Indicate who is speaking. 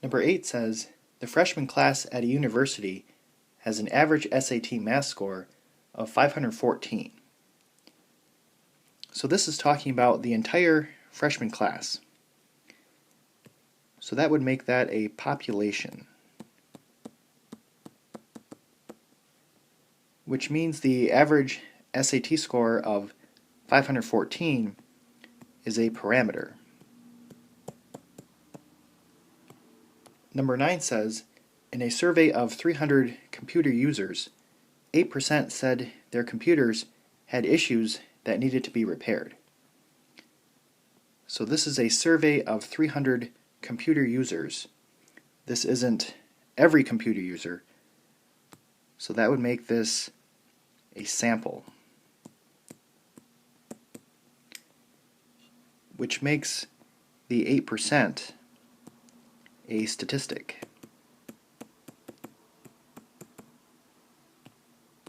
Speaker 1: Number 8 says, the freshman class at a university has an average SAT math score of 514. So this is talking about the entire freshman class. So that would make that a population, which means the average SAT score of 514 is a parameter. Number 9 says, in a survey of 300 computer users, 8% said their computers had issues that needed to be repaired. So this is a survey of 300 computer users. This isn't every computer user, so that would make this a sample, which makes the 8% a statistic.